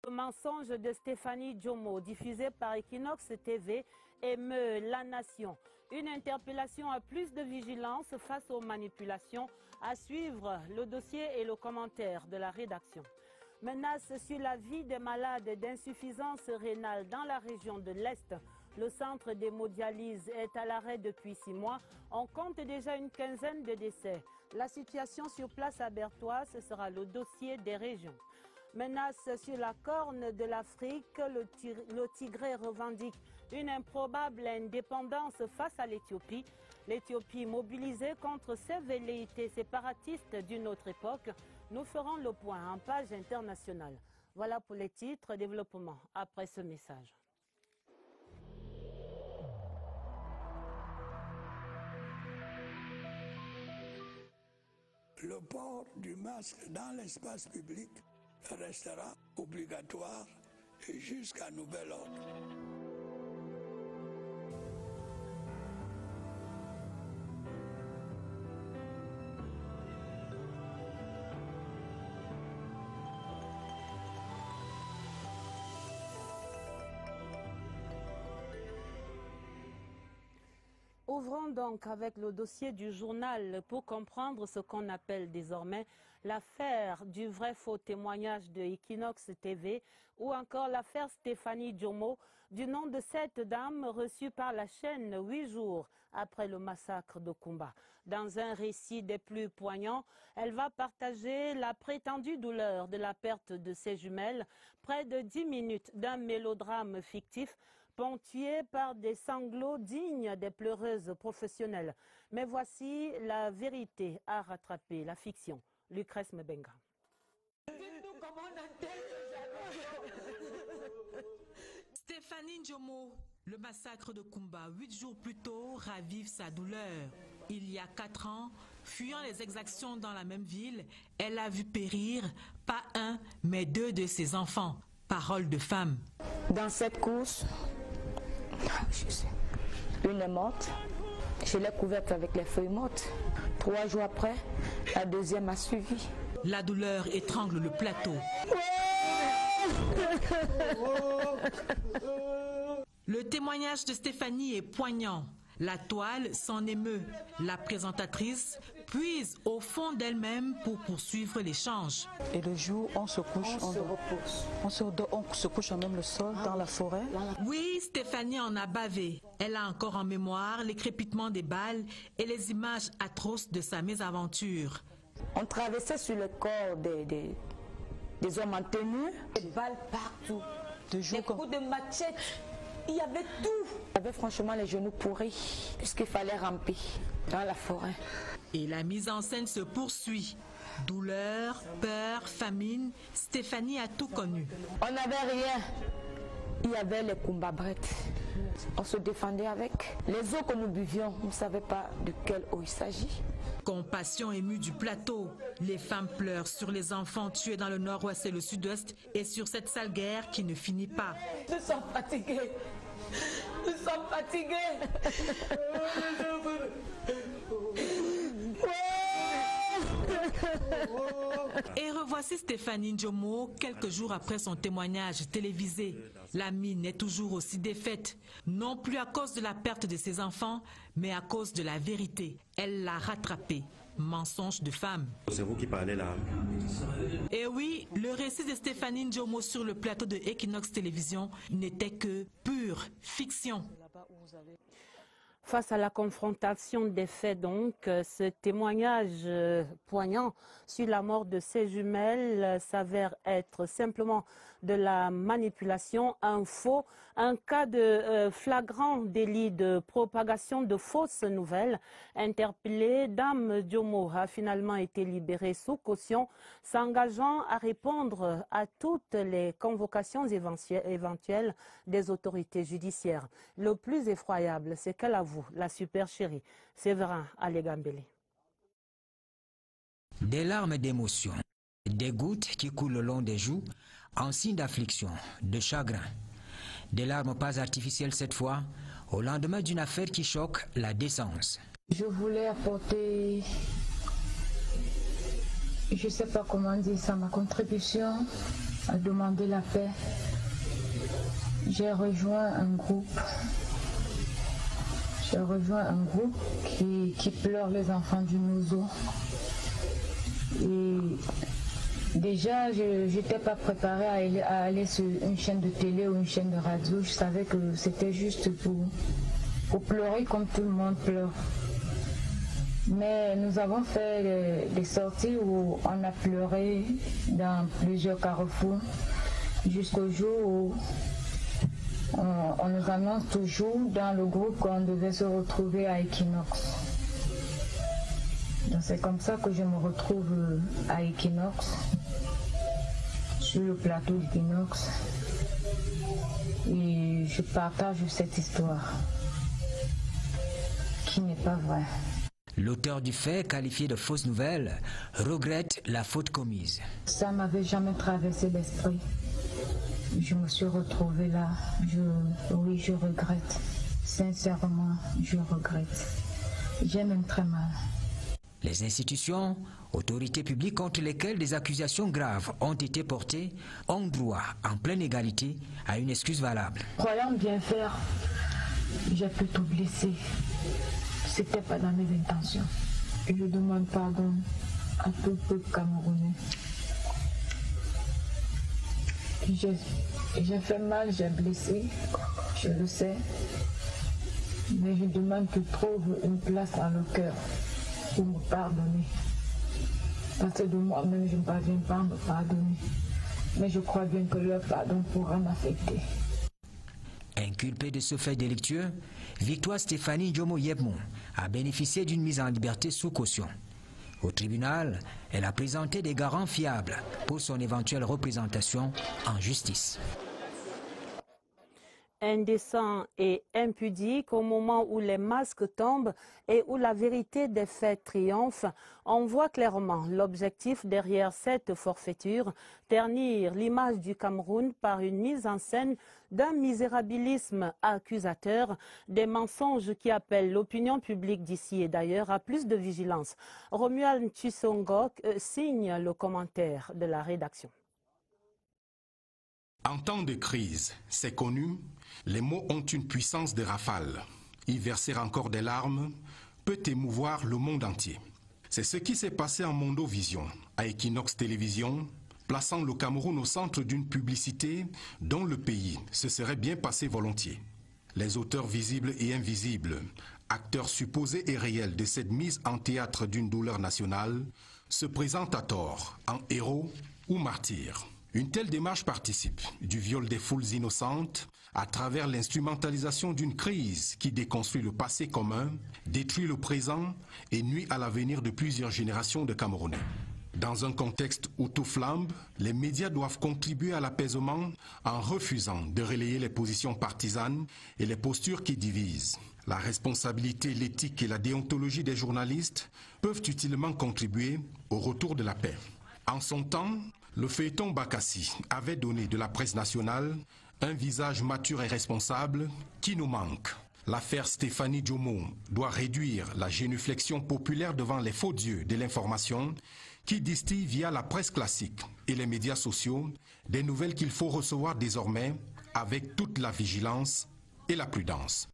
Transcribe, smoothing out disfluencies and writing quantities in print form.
Le mensonge de Stéphanie Djomo, diffusé par Equinox TV, émeut la nation. Une interpellation à plus de vigilance face aux manipulations. À suivre le dossier et le commentaire de la rédaction. Menace sur la vie des malades d'insuffisance rénale dans la région de l'Est. Le centre d'hémodialyse est à l'arrêt depuis 6 mois. On compte déjà une quinzaine de décès. La situation sur place à Bertois, ce sera le dossier des régions. Menace sur la corne de l'Afrique, le Tigré revendique une improbable indépendance face à l'Éthiopie. L'Éthiopie mobilisée contre ces velléités séparatistes d'une autre époque. Nous ferons le point en page internationale. Voilà pour les titres. Développement après ce message. Le port du masque dans l'espace public restera obligatoire jusqu'à nouvel ordre. Ouvrons donc avec le dossier du journal pour comprendre ce qu'on appelle désormais l'affaire du vrai faux témoignage de Equinox TV ou encore l'affaire Stéphanie Djomo, du nom de cette dame reçue par la chaîne 8 jours après le massacre de Kumba. Dans un récit des plus poignants, elle va partager la prétendue douleur de la perte de ses jumelles, près de 10 minutes d'un mélodrame fictif ponctué par des sanglots dignes des pleureuses professionnelles. Mais voici la vérité à rattraper, la fiction. Lucrèce Mbenga. Stéphanie Djomo, le massacre de Kumba, 8 jours plus tôt, ravive sa douleur. Il y a 4 ans, fuyant les exactions dans la même ville, elle a vu périr, pas un, mais 2 de ses enfants. Parole de femme. Dans cette course, une est morte, je l'ai couverte avec les feuilles mortes. 3 jours après, la deuxième a suivi. La douleur étrangle le plateau. Le témoignage de Stéphanie est poignant. La toile s'en émeut. La présentatrice puise au fond d'elle-même pour poursuivre l'échange. Et le jour, on se couche, on se repose. On se couche même le sol dans la forêt. Oui, Stéphanie en a bavé. Elle a encore en mémoire les crépitements des balles et les images atroces de sa mésaventure. On traversait sur le corps des hommes en tenue, des balles partout, des coups de machette. Il y avait tout. Il y avait franchement les genoux pourris, puisqu'il fallait ramper dans la forêt. Et la mise en scène se poursuit. Douleur, peur, famine, Stéphanie a tout connu. On n'avait rien. Il y avait les kumbabrettes. On se défendait avec. Les eaux que nous buvions, on ne savait pas de quelle eau il s'agit. Compassion émue du plateau. Les femmes pleurent sur les enfants tués dans le nord-ouest et le sud-ouest et sur cette sale guerre qui ne finit pas. Nous sommes fatigués. Nous sommes fatigués. Et revoici Stéphanie Djomo quelques jours après son témoignage télévisé. La mine est toujours aussi défaite, non plus à cause de la perte de ses enfants, mais à cause de la vérité. Elle l'a rattrapé. Mensonge de femme. C'est vous qui parlez là. Et oui, le récit de Stéphanie Djomo sur le plateau de Equinox Télévision n'était que pure fiction. Face à la confrontation des faits, donc, ce témoignage poignant sur la mort de ses jumelles s'avère être simplement de la manipulation, un faux, un cas de flagrant délit de propagation de fausses nouvelles. Interpellée, Dame Djomo a finalement été libérée sous caution, s'engageant à répondre à toutes les convocations éventuelles des autorités judiciaires. Le plus effroyable, c'est qu'elle avoue la super chérie, Séverin Alégambélé. Des larmes d'émotion, des gouttes qui coulent le long des joues, en signe d'affliction, de chagrin. Des larmes pas artificielles cette fois, au lendemain d'une affaire qui choque la décence. Je voulais apporter, je ne sais pas comment dire ça, ma contribution à demander la paix, j'ai rejoint un groupe. J'ai rejoint un groupe qui pleure les enfants du Nouzo. Et déjà, je n'étais pas préparée à aller sur une chaîne de télé ou une chaîne de radio. Je savais que c'était juste pour pleurer comme tout le monde pleure. Mais nous avons fait des sorties où on a pleuré dans plusieurs carrefours jusqu'au jour où on nous annonce toujours dans le groupe qu'on devait se retrouver à Equinox. Donc c'est comme ça que je me retrouve à Equinox, sur le plateau d'Equinox, et je partage cette histoire qui n'est pas vraie. L'auteur du fait, qualifié de fausse nouvelle, regrette la faute commise. Ça m'avait jamais traversé l'esprit. Je me suis retrouvée là. Oui, je regrette. Sincèrement, je regrette. J'ai même très mal. Les institutions, autorités publiques contre lesquelles des accusations graves ont été portées, ont droit, en pleine égalité, à une excuse valable. Croyant bien faire, j'ai plutôt blessé. C'était pas dans mes intentions. Et je demande pardon à tout le peuple camerounais. J'ai fait mal, j'ai blessé, je le sais. Mais je demande qu'ils trouvent une place dans le cœur pour me pardonner. Parce que de moi-même, je ne parviens pas à me pardonner. Mais je crois bien que leur pardon pourra m'affecter. Inculpée de ce fait délictueux, Victoire Stéphanie Ndjomo Yebmo a bénéficié d'une mise en liberté sous caution. Au tribunal, elle a présenté des garants fiables pour son éventuelle représentation en justice. Indécent et impudique au moment où les masques tombent et où la vérité des faits triomphe, on voit clairement l'objectif derrière cette forfaiture, ternir l'image du Cameroun par une mise en scène d'un misérabilisme accusateur, des mensonges qui appellent l'opinion publique d'ici et d'ailleurs à plus de vigilance. Romuald Tchissongok signe le commentaire de la rédaction. En temps de crise, c'est connu, les mots ont une puissance de rafale. Y verser encore des larmes peut émouvoir le monde entier. C'est ce qui s'est passé en Mondovision, à Equinox Télévision, plaçant le Cameroun au centre d'une publicité dont le pays se serait bien passé volontiers. Les auteurs visibles et invisibles, acteurs supposés et réels de cette mise en théâtre d'une douleur nationale, se présentent à tort en héros ou martyrs. Une telle démarche participe du viol des foules innocentes à travers l'instrumentalisation d'une crise qui déconstruit le passé commun, détruit le présent et nuit à l'avenir de plusieurs générations de Camerounais. Dans un contexte où tout flambe, les médias doivent contribuer à l'apaisement en refusant de relayer les positions partisanes et les postures qui divisent. La responsabilité, l'éthique et la déontologie des journalistes peuvent utilement contribuer au retour de la paix. En son temps, le feuilleton Bakassi avait donné de la presse nationale un visage mature et responsable qui nous manque. L'affaire Stéphanie Ndjomo doit réduire la génuflexion populaire devant les faux dieux de l'information qui distillent via la presse classique et les médias sociaux des nouvelles qu'il faut recevoir désormais avec toute la vigilance et la prudence.